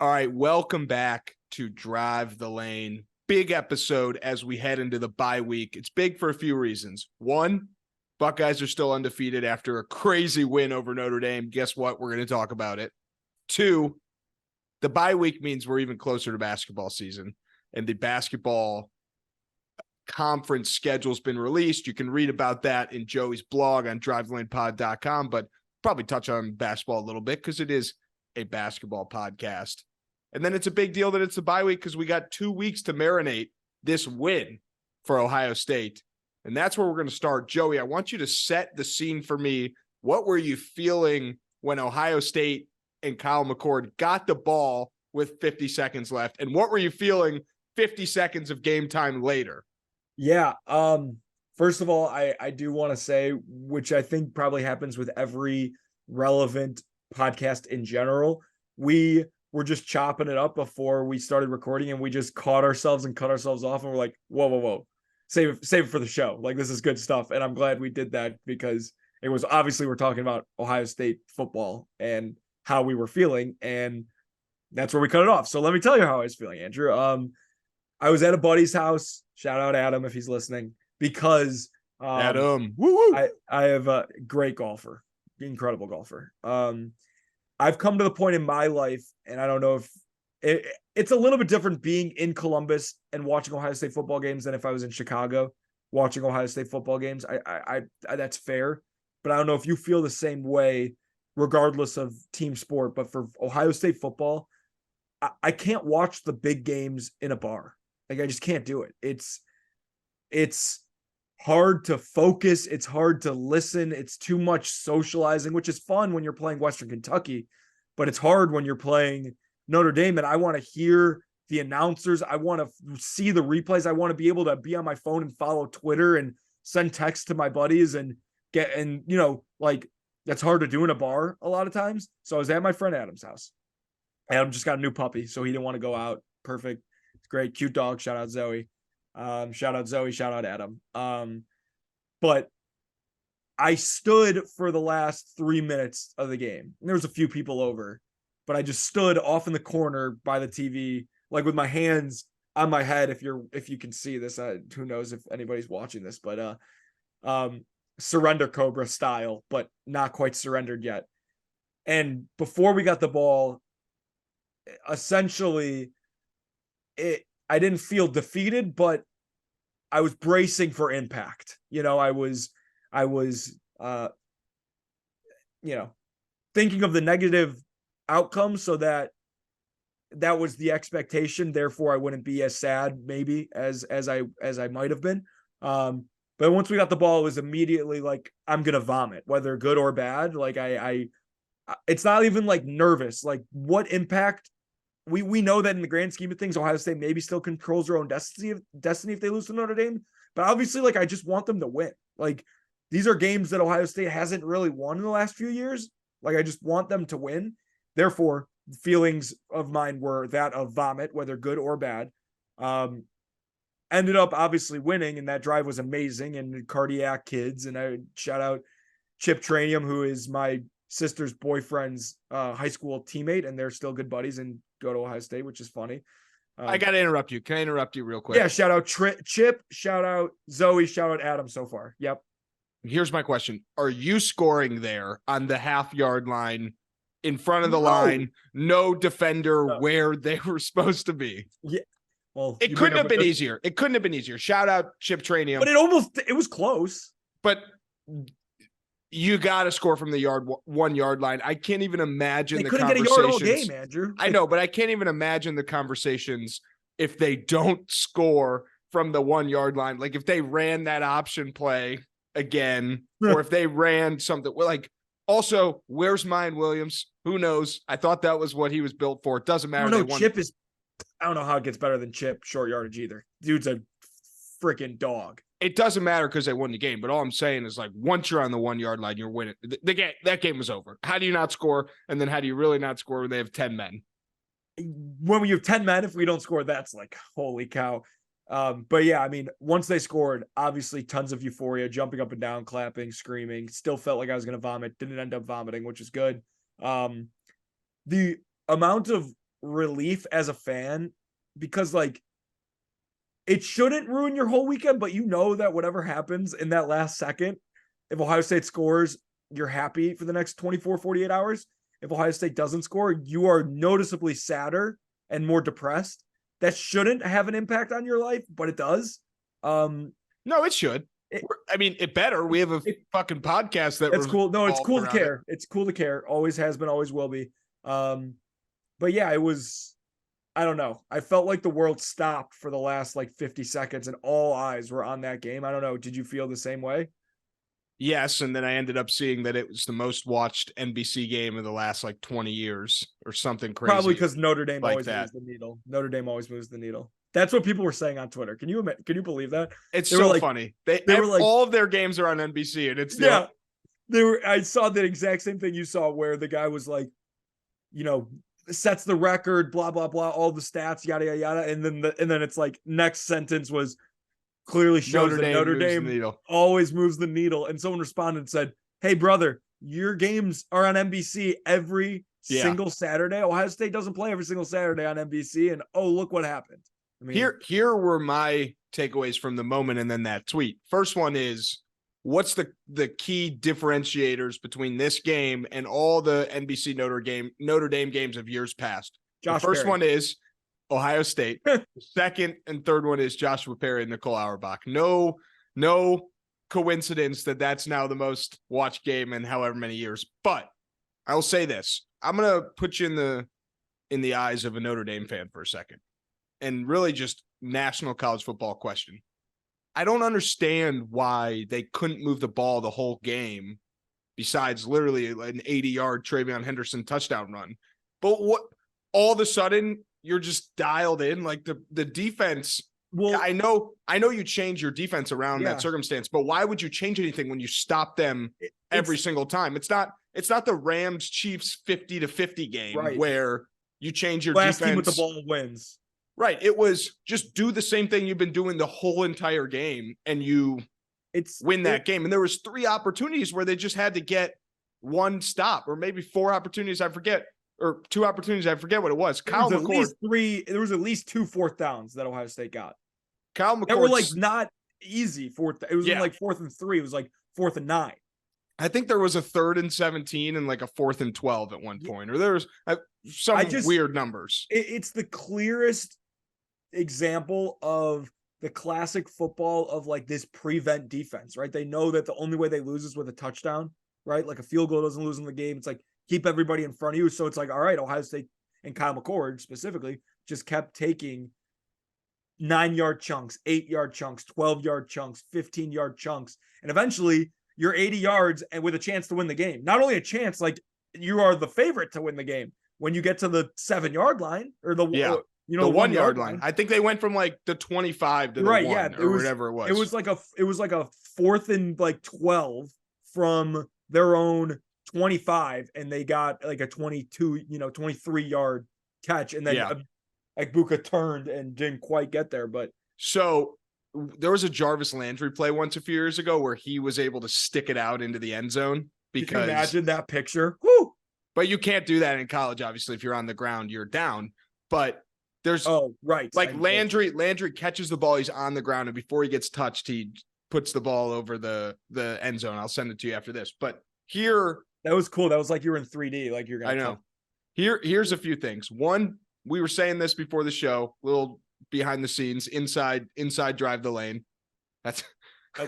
All right, welcome back to Drive the Lane. Big episode as we head into the bye week. It's big for a few reasons. One, Buckeyes are still undefeated after a crazy win over Notre Dame. Guess what? We're going to talk about it. Two, the bye week means we're even closer to basketball season, and the basketball conference schedule's been released. You can read about that in Joey's blog on drivelanepod.com, but probably touch on basketball a little bit because it is a basketball podcast. And then it's a big deal that it's the bye week because we got 2 weeks to marinate this win for Ohio State. And that's where we're going to start. Joey, I want you to set the scene for me. What were you feeling when Ohio State and Kyle McCord got the ball with 50 seconds left? And what were you feeling 50 seconds of game time later? Yeah. First of all, I do want to say, which I think probably happens with every relevant podcast in general, we were just chopping it up before we started recording and we just caught ourselves and cut ourselves off and we're like, whoa. Save it for the show. Like, this is good stuff. And I'm glad we did that because it was obviously we're talking about Ohio State football and how we were feeling. And that's where we cut it off. So let me tell you how I was feeling, Andrew. I was at a buddy's house. Shout out Adam if he's listening, because Adam, I have a great golfer, incredible golfer. I've come to the point in my life, and I don't know if it's a little bit different being in Columbus and watching Ohio State football games than if I was in Chicago watching Ohio State football games. I that's fair, but I don't know if you feel the same way, regardless of team sport. But for Ohio State football, I can't watch the big games in a bar. Like, I just can't do it. It's hard to focus. It's hard to listen. It's too much socializing, which is fun when you're playing Western Kentucky, but it's hard when you're playing Notre Dame. And I want to hear the announcers. I want to see the replays. I want to be able to be on my phone and follow Twitter and send texts to my buddies and like, that's hard to do in a bar a lot of times. So I was at my friend Adam's house. Adam just got a new puppy, so he didn't want to go out. Perfect. It's great. Cute dog. Shout out Zoe. Shout out Zoe. Shout out Adam. But I stood for the last 3 minutes of the game. And there was a few people over, but I just stood off in the corner by the TV, like with my hands on my head. If you can see this, who knows if anybody's watching this, but surrender Cobra style, but not quite surrendered yet. And before we got the ball, essentially, I didn't feel defeated, but I was bracing for impact. I was thinking of the negative outcome, so that was the expectation. Therefore, I wouldn't be as sad maybe as I might have been. But once we got the ball, it was immediately like, I'm gonna vomit, whether good or bad. Like it's not even like nervous. Like, what impact? We know that in the grand scheme of things, Ohio State maybe still controls their own destiny if they lose to Notre Dame. But obviously, like, I just want them to win. Like, these are games that Ohio State hasn't really won in the last few years. Like, I just want them to win. Therefore, feelings of mine were that of vomit, whether good or bad. Ended up obviously winning, and that drive was amazing. And cardiac kids, and I shout out Chip Tranium, who is my sister's boyfriend's high school teammate, and they're still good buddies and go to Ohio State, which is funny. I got to interrupt you. Can I interrupt you real quick? Yeah, shout out Chip, shout out Zoe, shout out Adam so far. Yep. Here's my question. Are you scoring there on the half-yard line in front of the line, no defender where they were supposed to be? Yeah. Well, it couldn't have been easier. It couldn't have been easier. Shout out Chip Tranium. But it was close. But you got to score from the 1 yard line. I can't even imagine the conversations. They couldn't get a yard all game, Andrew. I know, but I can't even imagine the conversations if they don't score from the 1 yard line. Like, if they ran that option play again, or if they ran something like, also, where's Mayan Williams? Who knows? I thought that was what he was built for. It doesn't matter. I don't know how it gets better than Chip short yardage either. Dude's a freaking dog. It doesn't matter because they won the game, but all I'm saying is, like, once you're on the 1 yard line, you're winning. That game was over. How do you not score? And then how do you really not score when they have 10 men? When we have 10 men, if we don't score, that's like, holy cow. But yeah, I mean, once they scored, obviously tons of euphoria, jumping up and down, clapping, screaming. Still felt like I was going to vomit. Didn't end up vomiting, which is good. The amount of relief as a fan because like it shouldn't ruin your whole weekend, but you know that whatever happens in that last second, if Ohio State scores, you're happy for the next 24, 48 hours. If Ohio State doesn't score, you are noticeably sadder and more depressed. That shouldn't have an impact on your life, but it does. No, it should. I mean, it better. We have a fucking podcast that. It's cool. No, it's cool to care. It. It's cool to care. Always has been, always will be. But yeah, it was. I don't know. I felt like the world stopped for the last like 50 seconds, and all eyes were on that game. I don't know. Did you feel the same way? Yes, and then I ended up seeing that it was the most watched NBC game of the last like 20 years or something crazy. Probably because Notre Dame like always moves the needle. Notre Dame always moves the needle. That's what people were saying on Twitter. Can you believe that? It's so funny. They were like, all of their games are on NBC, and it's they were. I saw that exact same thing you saw, where the guy was like, sets the record, blah blah blah, all the stats, yada yada yada, and then it's like next sentence was clearly shows that Notre Dame always moves the needle, and someone responded and said, "Hey brother, your games are on NBC every single Saturday. Ohio State doesn't play every single Saturday on NBC, and oh look what happened." I mean, here were my takeaways from the moment and then that tweet. First one is, what's the key differentiators between this game and all the NBC Notre Dame games of years past? The first one is Ohio State. The second and third one is Joshua Perry and Nicole Auerbach. No coincidence that that's now the most watched game in however many years. But I will say this. I'm going to put you in the eyes of a Notre Dame fan for a second, and really just national college football question. I don't understand why they couldn't move the ball the whole game besides literally an 80-yard Travion Henderson touchdown run. But what all of a sudden you're just dialed in like the defense. Well, I know you change your defense around that circumstance, but why would you change anything when you stop them every single time? It's not the Rams Chiefs 50-50 game where you change your defense. Last team with the ball wins. Right. It was just do the same thing you've been doing the whole entire game and you win that game. And there was 3 opportunities where they just had to get one stop, or maybe 4 opportunities. I forget, or 2 opportunities. I forget what it was. Kyle McCord. There was at least 2 4th downs that Ohio State got. Kyle McCord. That were like not easy fourth. It was like 4th and 3. It was like 4th and 9. I think there was a 3rd and 17 and like a 4th and 12 at one point, or there was some weird numbers. It's the clearest example of the classic football of like this prevent defense, right? They know that the only way they lose is with a touchdown, right? Like a field goal doesn't lose in the game. It's like keep everybody in front of you. So it's like, all right, Ohio State and Kyle McCord specifically just kept taking 9-yard chunks, 8-yard chunks, 12-yard chunks, 15-yard chunks. And eventually you're 80 yards and with a chance to win the game. Not only a chance, like you are the favorite to win the game when you get to the 7-yard line or the the 1 yard line. I think they went from like the 25 to the 1 or whatever it was. It was like a 4th and like 12 from their own 25, and they got like a 22, 23-yard catch, and then Buka turned and didn't quite get there. But so there was a Jarvis Landry play once a few years ago where he was able to stick it out into the end zone. Because can you imagine that picture? Woo! But you can't do that in college. Obviously, if you're on the ground, you're down. But there's like Landry catches the ball. He's on the ground, and before he gets touched, he puts the ball over the end zone. I'll send it to you after this. But here, that was cool. That was like you were in 3D. Like you're gonna. I know. Here's a few things. One, we were saying this before the show. Little behind the scenes, inside drive the lane. That's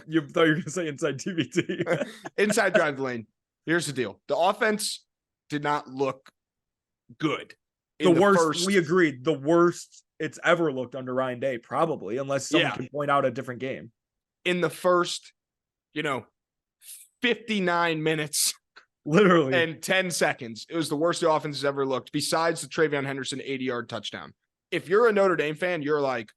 you thought you were gonna say inside TBT. Inside drive the lane. Here's the deal. The offense did not look good. The worst, we agreed, the worst it's ever looked under Ryan Day, probably, unless someone can point out a different game. In the first, 59 minutes. Literally. And 10 seconds. It was the worst the offense has ever looked, besides the Travion Henderson 80-yard touchdown. If you're a Notre Dame fan, you're like,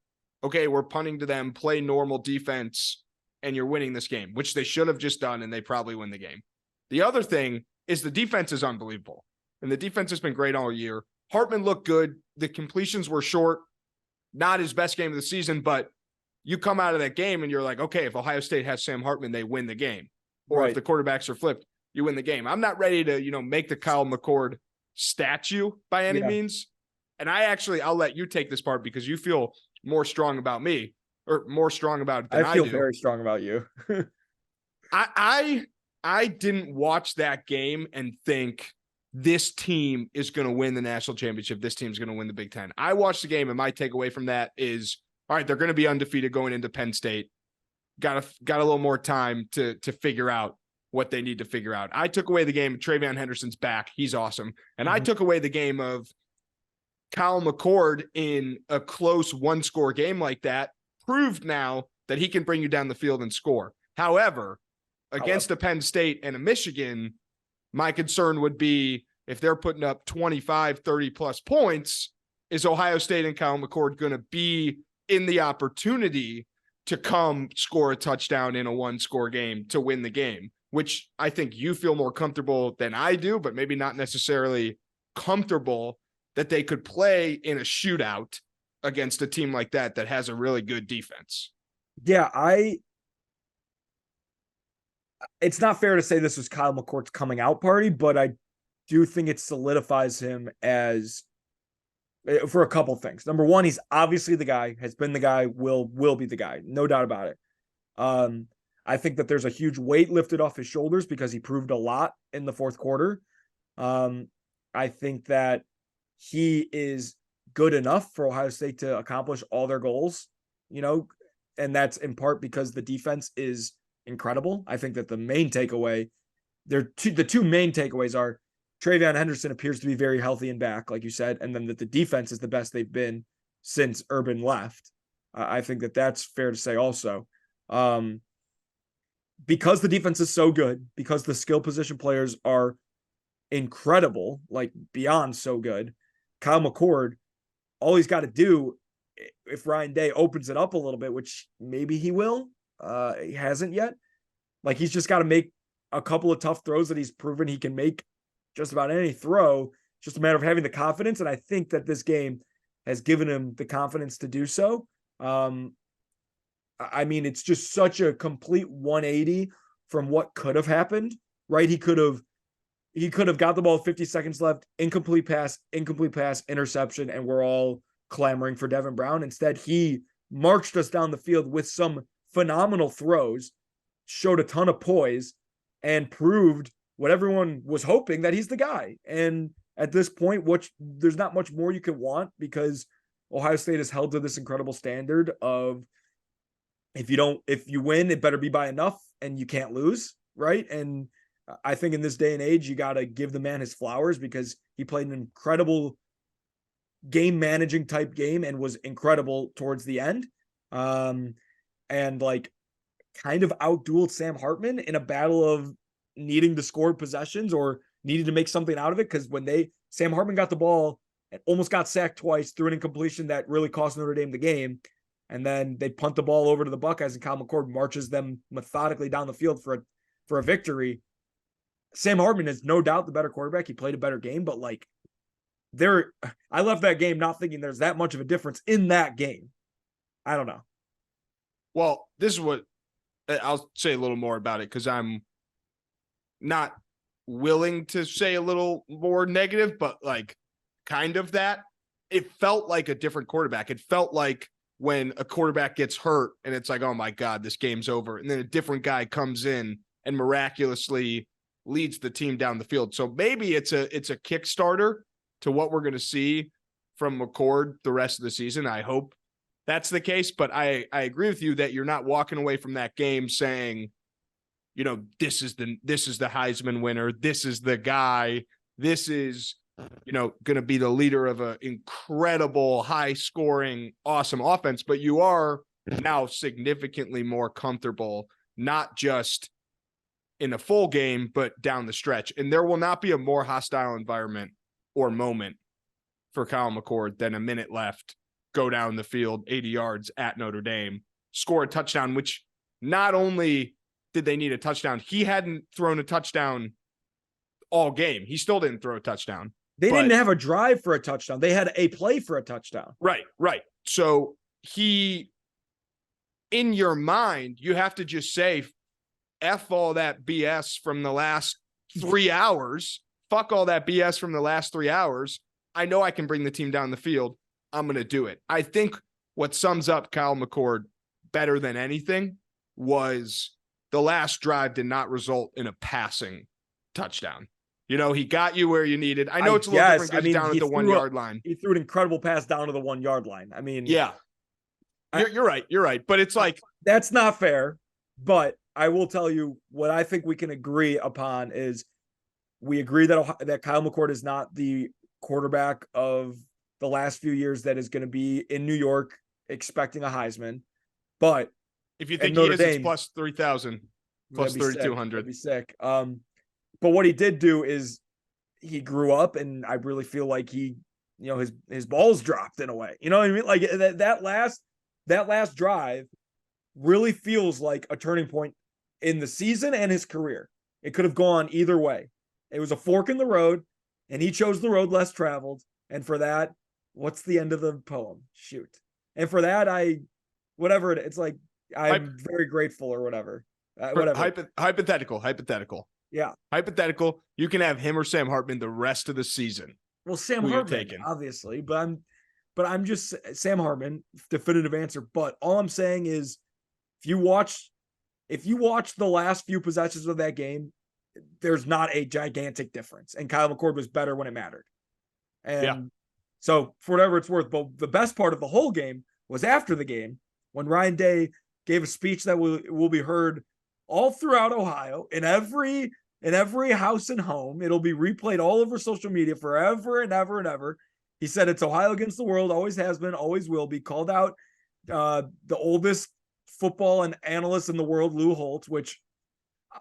okay, we're punting to them, play normal defense, and you're winning this game, which they should have just done, and they probably win the game. The other thing is the defense is unbelievable, and the defense has been great all year. Hartman looked good. The completions were short. Not his best game of the season, but you come out of that game and you're like, okay, if Ohio State has Sam Hartman, they win the game. Or if the quarterbacks are flipped, you win the game. I'm not ready to, make the Kyle McCord statue by any means, and I'll let you take this part because you feel more strong about me or more strong about it than I do. I feel very strong about you. I didn't watch that game and think this team is going to win the national championship. This team's going to win the Big Ten. I watched the game, and my takeaway from that is, all right, they're going to be undefeated going into Penn State. Got a little more time to figure out what they need to figure out. I took away the game. Travion Henderson's back. He's awesome. And I took away the game of Kyle McCord in a close one-score game like that, proved now that he can bring you down the field and score. However, against a Penn State and a Michigan, my concern would be if they're putting up 25, 30-plus points, is Ohio State and Kyle McCord going to be in the opportunity to come score a touchdown in a one-score game to win the game, which I think you feel more comfortable than I do, but maybe not necessarily comfortable that they could play in a shootout against a team like that has a really good defense. Yeah, it's not fair to say this was Kyle McCord's coming out party, but I do think it solidifies him as for a couple things. Number one, he's obviously the guy, has been the guy, will be the guy. No doubt about it. I think that there's a huge weight lifted off his shoulders because he proved a lot in the fourth quarter. I think that he is good enough for Ohio State to accomplish all their goals, and that's in part because the defense is incredible. I think that the main takeaway, the two main takeaways are Travion Henderson appears to be very healthy and back, like you said, and then that the defense is the best they've been since Urban left. I think that that's fair to say also. Because the defense is so good, because the skill position players are incredible, like beyond so good, Kyle McCord, all he's got to do, if Ryan Day opens it up a little bit, which maybe he will, he hasn't yet, like he's just got to make a couple of tough throws that he's proven he can make just about any throw. Just a matter of having the confidence. And I think that this game has given him the confidence to do so. I mean, it's just such a complete 180 from what could have happened, right? He could have got the ball 50 seconds left, incomplete pass, interception, and we're all clamoring for Devin Brown. Instead, he marched us down the field with some phenomenal throws, showed a ton of poise, and proved what everyone was hoping, that he's the guy. And at this point, there's not much more you can want, because Ohio State is held to this incredible standard of if you win, it better be by enough and you can't lose, right? And I think in this day and age, you got to give the man his flowers because he played an incredible game managing type game and was incredible towards the end. And like kind of outdueled Sam Hartman in a battle of needing to score possessions or needing to make something out of it. Because when Sam Hartman got the ball and almost got sacked twice, threw an incompletion that really cost Notre Dame the game. And then they punt the ball over to the Buckeyes and Kyle McCord marches them methodically down the field for a victory. Sam Hartman is no doubt the better quarterback. He played a better game, but like I left that game not thinking there's that much of a difference in that game. I don't know. Well, this is what I'll say a little more about it because I'm not willing to say a little more negative, but like kind of that. It felt like a different quarterback. It felt like when a quarterback gets hurt and it's like, oh my God, this game's over. And then a different guy comes in and miraculously leads the team down the field. So maybe it's a Kickstarter to what we're going to see from McCord the rest of the season. I hope that's the case, but I agree with you that you're not walking away from that game saying, this is the Heisman winner. This is the guy. This is, going to be the leader of an incredible, high scoring, awesome offense, but you are now significantly more comfortable, not just in a full game, but down the stretch. And there will not be a more hostile environment or moment for Kyle McCord than a minute left, go down the field, 80 yards at Notre Dame, score a touchdown, which not only did they need a touchdown, he hadn't thrown a touchdown all game. He still didn't throw a touchdown. They didn't have a drive for a touchdown. They had a play for a touchdown. Right. So in your mind, you have to just say, F all that BS from the last 3 hours. Fuck all that BS from the last 3 hours. I know I can bring the team down the field. I'm going to do it. I think what sums up Kyle McCord better than anything was the last drive did not result in a passing touchdown. You know, he got you where you needed. I know it's a little different because down at the 1 yard line. He threw an incredible pass down to the 1 yard line. I mean, yeah, you're right. You're right. But it's like, that's not fair. But I will tell you what I think we can agree upon is we agree that Kyle McCord is not the quarterback of the last few years that is going to be in New York expecting a Heisman. But if you think he is, it's plus 3,000, plus 3,200. That'd be sick. But what he did do is he grew up, and I really feel like he, you know, his balls dropped in a way. You know what I mean? Like that last drive really feels like a turning point in the season and his career. It could have gone either way. It was a fork in the road, and he chose the road less traveled. And for that, what's the end of the poem? Shoot. And for that, it's like, I'm very grateful or whatever. Whatever. Hypothetical. Yeah. Hypothetical. You can have him or Sam Hartman the rest of the season. Well, Sam Hartman, obviously, but I'm just Sam Hartman, definitive answer. But all I'm saying is, if you watch the last few possessions of that game, there's not a gigantic difference. And Kyle McCord was better when it mattered. And so for whatever it's worth, but the best part of the whole game was after the game when Ryan Day gave a speech that will be heard all throughout Ohio in every house and home. It'll be replayed all over social media forever and ever and ever. He said it's Ohio against the world, always has been, always will be. Called out the oldest football and analyst in the world, Lou Holtz, which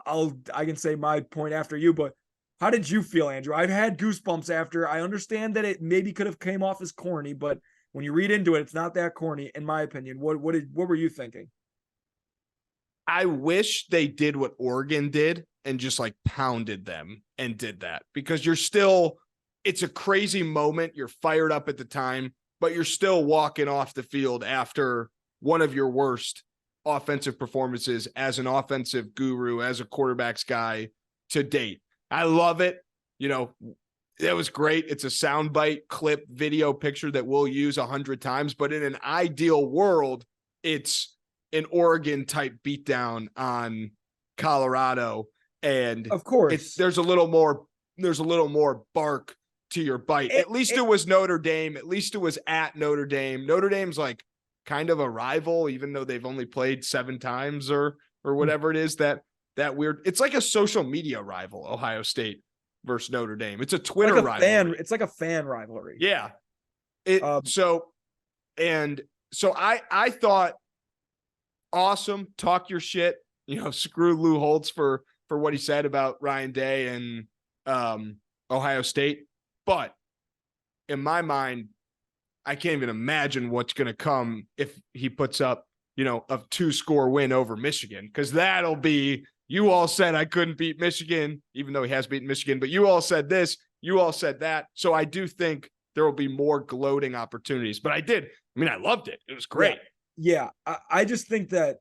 I can say my point after you, but how did you feel, Andrew? I've had goosebumps after. I understand that it maybe could have came off as corny, but when you read into it, it's not that corny, in my opinion. What were you thinking? I wish they did what Oregon did and just like pounded them and did that, because it's a crazy moment. You're fired up at the time, but you're still walking off the field after one of your worst offensive performances as an offensive guru, as a quarterback's guy to date. I love it. You know, it was great. It's a soundbite clip video picture that we'll use 100 times, but in an ideal world, it's an Oregon type beatdown on Colorado. And of course there's a little more bark to your bite. At least it was Notre Dame. At least it was at Notre Dame. Notre Dame's like kind of a rival, even though they've only played 7 times or whatever it is, that weird. It's like a social media rival, Ohio State versus Notre Dame. It's a Twitter rivalry. It's like a fan rivalry. Yeah. So I thought, awesome. Talk your shit. You know, screw Lou Holtz for what he said about Ryan Day and Ohio State. But in my mind, I can't even imagine what's going to come if he puts up, you know, a 2-score win over Michigan, because that'll be, you all said I couldn't beat Michigan, even though he has beaten Michigan, but you all said this, you all said that. So I do think there will be more gloating opportunities, but I loved it. It was great. Yeah. I just think that,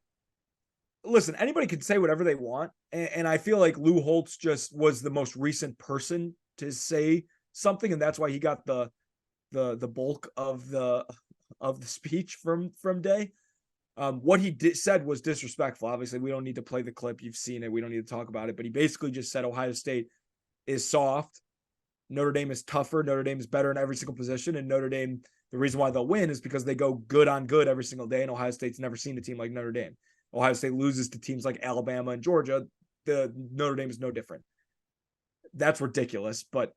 listen, anybody can say whatever they want. And I feel like Lou Holtz just was the most recent person to say something. And that's why he got the bulk of the speech from Day. What he said was disrespectful. Obviously, we don't need to play the clip. You've seen it. We don't need to talk about it. But he basically just said Ohio State is soft. Notre Dame is tougher. Notre Dame is better in every single position. And Notre Dame, the reason why they'll win is because they go good on good every single day. And Ohio State's never seen a team like Notre Dame. Ohio State loses to teams like Alabama and Georgia. The Notre Dame is no different. That's ridiculous, but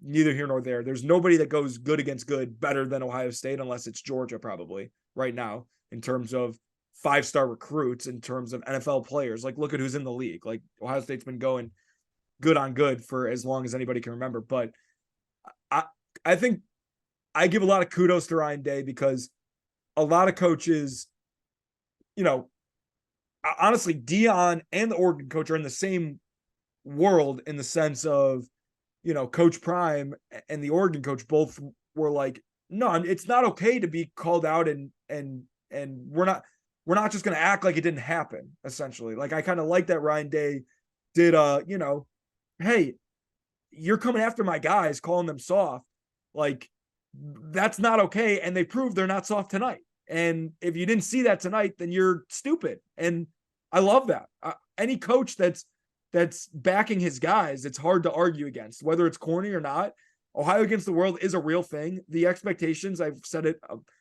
neither here nor there. There's nobody that goes good against good better than Ohio State, unless it's Georgia probably right now in terms of 5-star recruits, in terms of NFL players. Like, look at who's in the league. Like, Ohio State's been going good on good for as long as anybody can remember. But I think I give a lot of kudos to Ryan Day, because a lot of coaches, you know, honestly, Dion and the Oregon coach are in the same world in the sense of, you know, Coach Prime and the Oregon coach both were like, no, it's not okay to be called out, and we're not just going to act like it didn't happen, essentially. Like, I kind of like that Ryan Day did, you know, hey, you're coming after my guys, calling them soft. Like, that's not okay. And they proved they're not soft tonight. And if you didn't see that tonight, then you're stupid. And I love that. Any coach that's backing his guys, it's hard to argue against, whether it's corny or not. Ohio against the world is a real thing. The expectations, I've said it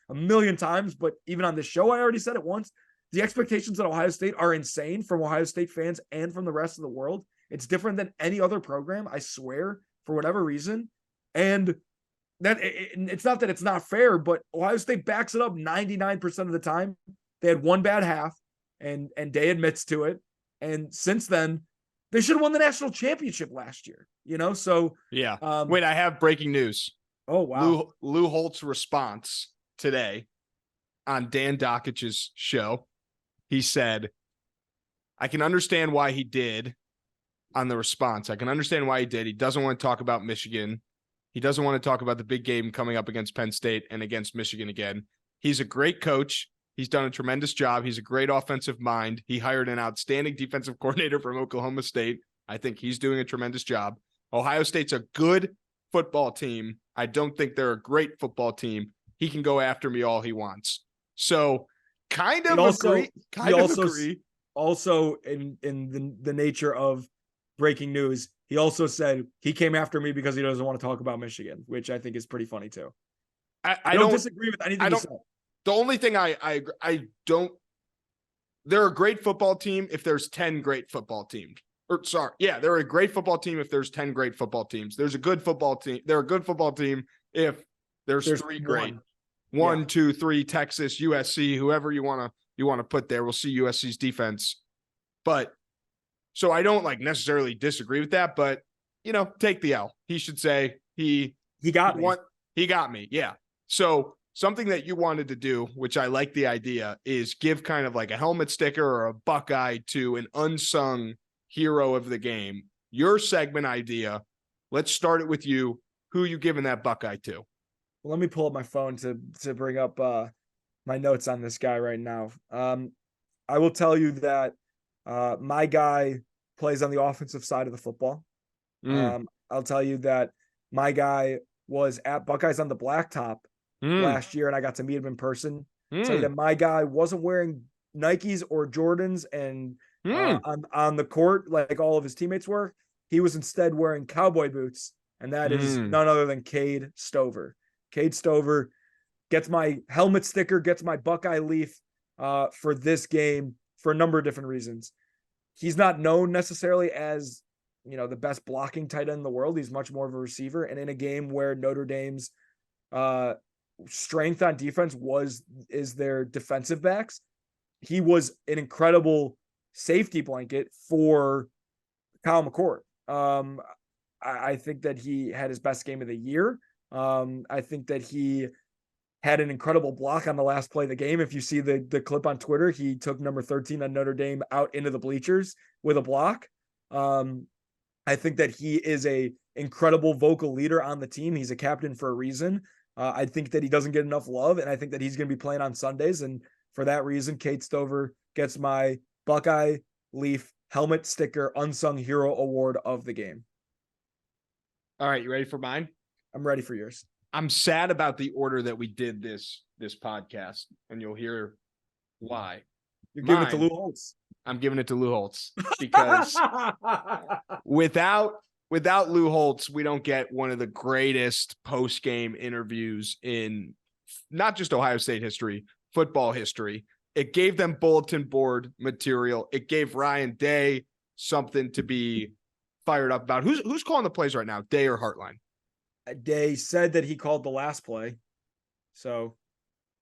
a million times, but even on this show, I already said it once. The expectations at Ohio State are insane from Ohio State fans and from the rest of the world. It's different than any other program, I swear, for whatever reason. And that it's not that it's not fair, but Ohio State backs it up 99% of the time. They had one bad half, and Day admits to it. And since then, they should have won the national championship last year, So yeah. Wait, I have breaking news. Oh wow. Lou Holtz's response today on Dan Dokich's show. He said, I can understand why he did on the response. I can understand why he did. He doesn't want to talk about Michigan. He doesn't want to talk about the big game coming up against Penn State and against Michigan again. He's a great coach. He's done a tremendous job. He's a great offensive mind. He hired an outstanding defensive coordinator from Oklahoma State. I think he's doing a tremendous job. Ohio State's a good football team. I don't think they're a great football team. He can go after me all he wants. So kind of agree. Also, in the nature of breaking news, he also said he came after me because he doesn't want to talk about Michigan, which I think is pretty funny too. I don't disagree with anything he said. The only thing I don't, they're a great football team if there's 10 great football teams. They're a great football team if there's 10 great football teams. There's a good football team. They're a good football team if there's 3 great. One, 2, 3, Texas, USC, whoever you want to put there. We'll see USC's defense. But so I don't necessarily disagree with that, but take the L. He should say he got me. He got me. Yeah. So something that you wanted to do, which I like the idea, is give kind of like a helmet sticker or a Buckeye to an unsung hero of the game. Your segment idea. Let's start it with you. Who are you giving that Buckeye to? Well, let me pull up my phone to bring up my notes on this guy right now. I will tell you that my guy plays on the offensive side of the football. I'll tell you that my guy was at Buckeyes on the Blacktop last year, and I got to meet him in person. I'll tell you that my guy wasn't wearing Nikes or Jordans and on the court like all of his teammates were. He was instead wearing cowboy boots, and that is none other than Cade Stover. Cade Stover gets my helmet sticker, gets my Buckeye leaf for this game for a number of different reasons. He's not known necessarily as, the best blocking tight end in the world. He's much more of a receiver. And in a game where Notre Dame's strength on defense is their defensive backs, he was an incredible safety blanket for Kyle McCord. I think that he had his best game of the year. I think that he had an incredible block on the last play of the game. If you see the clip on Twitter, he took number 13 on Notre Dame out into the bleachers with a block. I think that he is a incredible vocal leader on the team. He's a captain for a reason. I think that he doesn't get enough love, and I think that he's going to be playing on Sundays. And for that reason, Cade Stover gets my Buckeye Leaf helmet sticker unsung hero award of the game. All right, you ready for mine? I'm ready for yours. I'm sad about the order that we did this podcast, and you'll hear why. You're giving it to Lou Holtz. I'm giving it to Lou Holtz because without Lou Holtz, we don't get one of the greatest post-game interviews in not just Ohio State history, football history. It gave them bulletin board material. It gave Ryan Day something to be fired up about. Who's calling the plays right now, Day or Hartline? Day said that he called the last play. So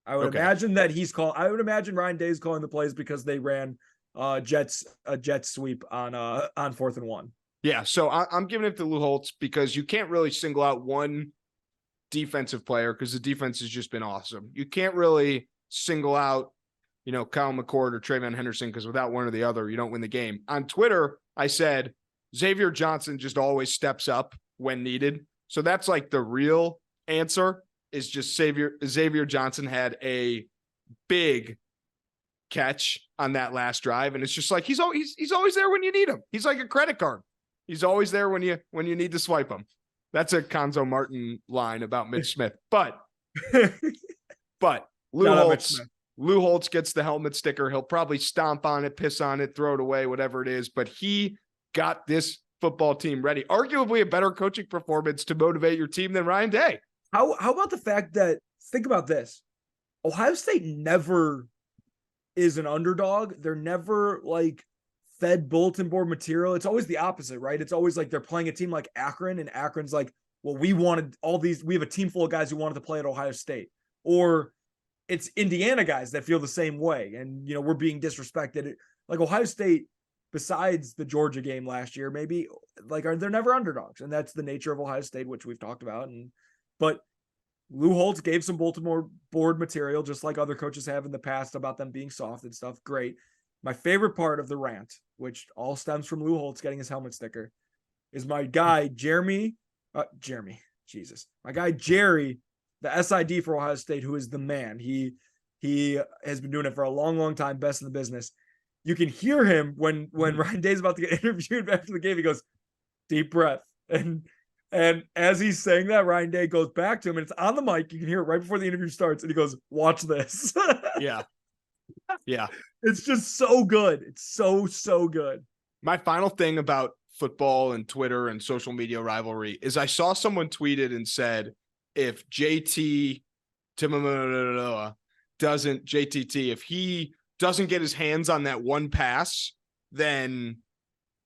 I would imagine that I would imagine Ryan Day is calling the plays because they ran a jet sweep on 4th and 1. Yeah. So I'm giving it to Lou Holtz because you can't really single out one defensive player because the defense has just been awesome. You can't really single out, Kyle McCord or Trayvon Henderson because without one or the other, you don't win the game. On Twitter, I said Xavier Johnson just always steps up when needed. So that's like the real answer is just Xavier Johnson had a big catch on that last drive. And it's just like, he's always there when you need him. He's like a credit card. He's always there when you need to swipe him. That's a Conzo Martin line about Mitch Smith. But Lou Shout out Mitch Holtz, Smith. Lou Holtz gets the helmet sticker. He'll probably stomp on it, piss on it, throw it away, whatever it is. But he got this football team ready. Arguably a better coaching performance to motivate your team than Ryan Day. How about the fact that, think about this, Ohio State never is an underdog. They're never like fed bulletin board material. It's always the opposite, right? It's always like they're playing a team like Akron, and Akron's like, well, we have a team full of guys who wanted to play at Ohio State. Or it's Indiana guys that feel the same way. And, we're being disrespected. Like Ohio State, besides the Georgia game last year, maybe they're never underdogs. And that's the nature of Ohio State, which we've talked about. But Lou Holtz gave some Baltimore board material, just like other coaches have in the past, about them being soft and stuff. Great. My favorite part of the rant, which all stems from Lou Holtz getting his helmet sticker, is my guy, Jerry, the SID for Ohio State, who is the man. He has been doing it for a long, long time, best in the business. You can hear him when Ryan Day's about to get interviewed after the game. He goes, deep breath. And as he's saying that, Ryan Day goes back to him, and it's on the mic. You can hear it right before the interview starts, and he goes, watch this. Yeah. Yeah. It's just so good. It's so good. My final thing about football and Twitter and social media rivalry is I saw someone tweeted and said, if JTT, if he doesn't get his hands on that one pass, then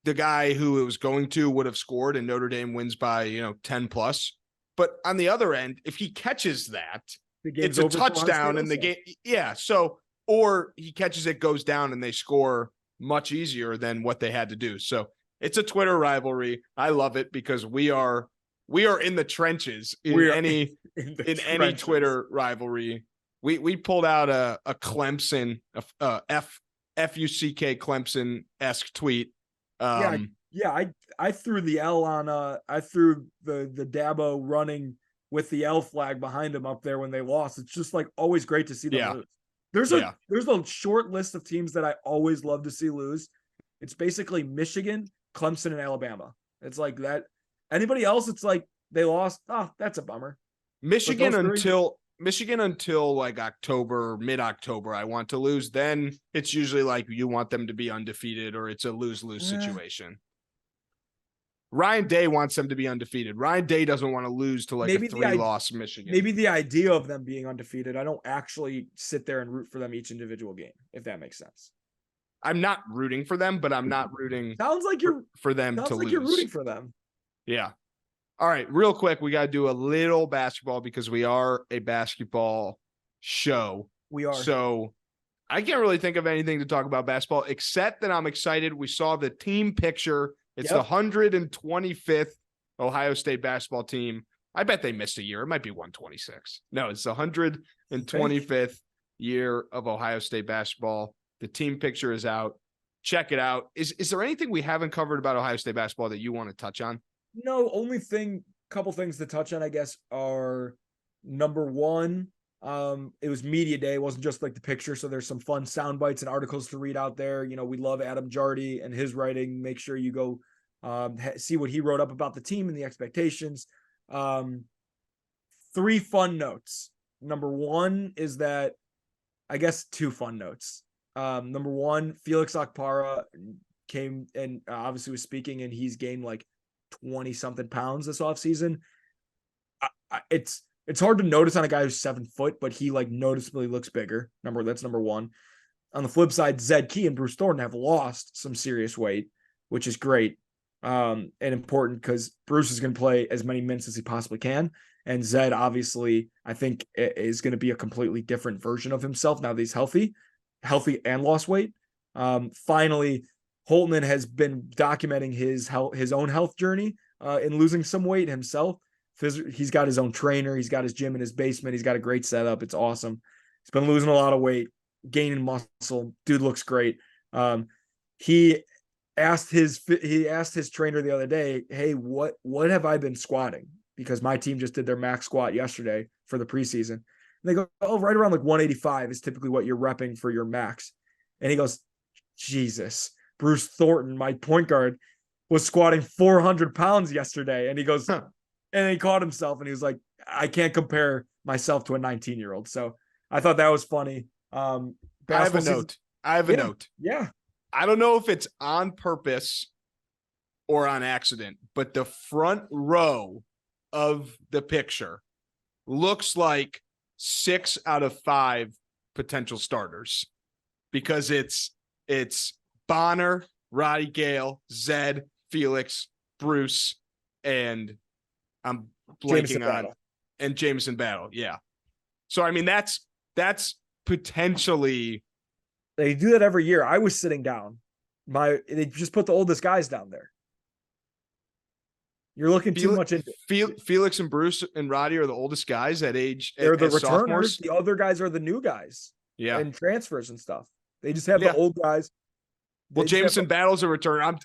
the guy who it was going to would have scored and Notre Dame wins by, 10 plus. But on the other end, if he catches that, it's a touchdown in the game. Yeah. So, or he catches it, goes down, and they score much easier than what they had to do. So it's a Twitter rivalry. I love it because we are in the trenches in any Twitter rivalry. We pulled out a Clemson, FUCK Clemson-esque tweet. I threw the L on I threw the Dabo running with the L flag behind him up there when they lost. It's just like always great to see them lose. There's a short list of teams that I always love to see lose. It's basically Michigan, Clemson, and Alabama. It's like that. Anybody else, it's like they lost. Oh, that's a bummer. Michigan until like October, mid-October, I want to lose. Then it's usually like you want them to be undefeated, or it's a lose-lose situation. Ryan Day wants them to be undefeated. Ryan Day doesn't want to lose to like a 3-loss Michigan. Maybe the idea of them being undefeated, I don't actually sit there and root for them each individual game, if that makes sense. I'm not rooting for them, but I'm not rooting for them to lose. Sounds like you're rooting for them. Yeah. All right, real quick, we got to do a little basketball because we are a basketball show. We are. So I can't really think of anything to talk about basketball, except that I'm excited. We saw the team picture. It's the 125th Ohio State basketball team. I bet they missed a year. It might be 126. No, it's the 125th year of Ohio State basketball. The team picture is out. Check it out. Is there anything we haven't covered about Ohio State basketball that you want to touch on? No, couple things to touch on, I guess, are number one, it was media day. It wasn't just like the picture. So there's some fun sound bites and articles to read out there. We love Adam Jardy and his writing. Make sure you go see what he wrote up about the team and the expectations. 3 fun notes. Number one is that, I guess, 2 fun notes. Number one, Felix Okpara came and obviously was speaking, and he's gained like 20 something pounds this offseason. It's hard to notice on a guy who's 7 foot, but he like noticeably looks bigger. That's number one. On the flip side, Zed Key and Bruce Thornton have lost some serious weight, which is great and important because Bruce is going to play as many minutes as he possibly can. And Zed, obviously, I think is going to be a completely different version of himself now that he's healthy and lost weight. Finally, Holtman has been documenting his own health journey in losing some weight himself. He's got his own trainer. He's got his gym in his basement. He's got a great setup. It's awesome. He's been losing a lot of weight, gaining muscle. Dude looks great. He asked his trainer the other day, "Hey, what have I been squatting?" Because my team just did their max squat yesterday for the preseason. And they go, "Oh, right around like 185 is typically what you're repping for your max." And he goes, "Jesus, Bruce Thornton, my point guard, was squatting 400 pounds yesterday." And he goes, then he caught himself and he was like, I can't compare myself to a 19-year-old. So I thought that was funny. I have a note. I have a note. Yeah. I don't know if it's on purpose or on accident, but the front row of the picture looks like 6 out of 5 potential starters because it's Bonner, Roddy Gale, Zed, Felix, Bruce, and I'm blanking on and Jameson Battle. Yeah. So I mean that's potentially. They do that every year. I was sitting down. They just put the oldest guys down there. You're looking too much into Felix and Bruce and Roddy are the oldest guys at age. They're the returners. Sophomores. The other guys are the new guys. Yeah. And transfers and stuff. They just have the old guys. Well, Jameson Battle's a return. I'm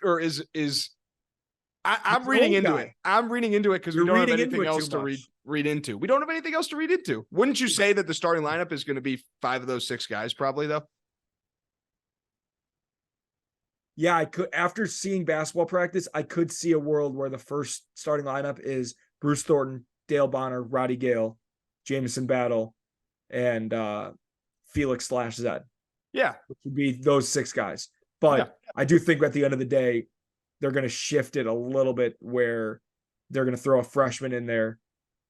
reading into it. I'm reading into it because we don't have anything else to read into. We don't have anything else to read into. Wouldn't you say that the starting lineup is going to be 5 of those 6 guys probably though? Yeah, I could. After seeing basketball practice, I could see a world where the first starting lineup is Bruce Thornton, Dale Bonner, Roddy Gale, Jameson Battle, and Felix / Zed. Yeah. Which would be those 6 guys. But I do think at the end of the day, they're going to shift it a little bit where they're going to throw a freshman in there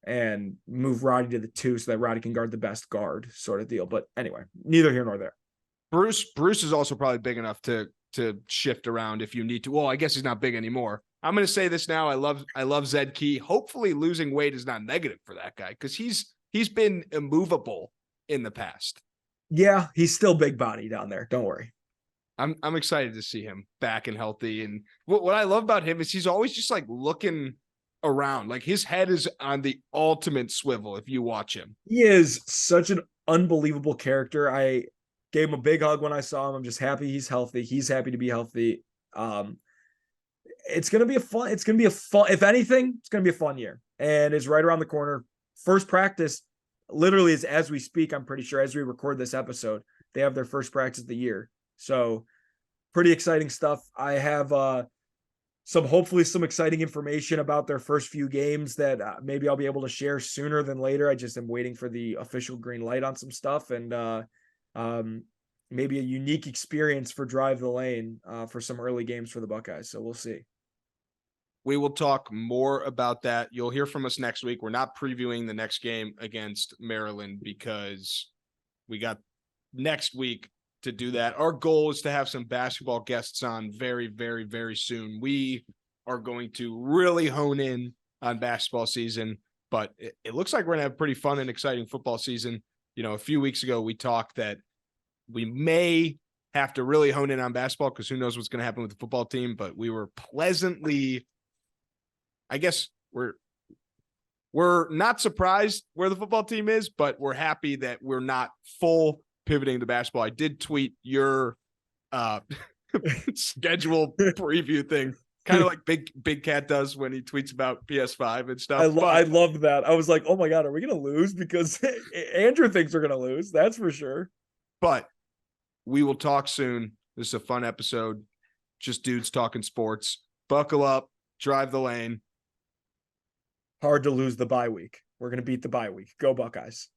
and move Roddy to the 2 so that Roddy can guard the best guard sort of deal. But anyway, neither here nor there. Bruce is also probably big enough to shift around if you need to. Well, I guess he's not big anymore. I'm going to say this now. I love Zed Key. Hopefully losing weight is not negative for that guy because he's been immovable in the past. Yeah, he's still big body down there. Don't worry. I'm excited to see him back and healthy. And what I love about him is he's always just like looking around. Like his head is on the ultimate swivel if you watch him. He is such an unbelievable character. I gave him a big hug when I saw him. I'm just happy he's healthy. He's happy to be healthy. It's going to be if anything, it's going to be a fun year. And it's right around the corner. First practice literally is as we speak, I'm pretty sure, as we record this episode, they have their first practice of the year. So pretty exciting stuff. I have hopefully some exciting information about their first few games that maybe I'll be able to share sooner than later. I just am waiting for the official green light on some stuff and maybe a unique experience for Drive the Lane for some early games for the Buckeyes. So we'll see. We will talk more about that. You'll hear from us next week. We're not previewing the next game against Maryland because we got next week to do that. Our goal is to have some basketball guests on very, very, very soon. We are going to really hone in on basketball season, but it looks like we're going to have a pretty fun and exciting football season. You know, a few weeks ago, we talked that we may have to really hone in on basketball because who knows what's going to happen with the football team, but we were pleasantly, I guess we're not surprised where the football team is, but we're happy that we're not full pivoting to basketball. I did tweet your schedule preview thing, kind of like Big Cat does when he tweets about PS5 and stuff. I loved that. I was like, oh my God, are we going to lose? Because Andrew thinks we're going to lose. That's for sure. But we will talk soon. This is a fun episode. Just dudes talking sports. Buckle up. Drive the lane. Hard to lose the bye week. We're going to beat the bye week. Go Buckeyes.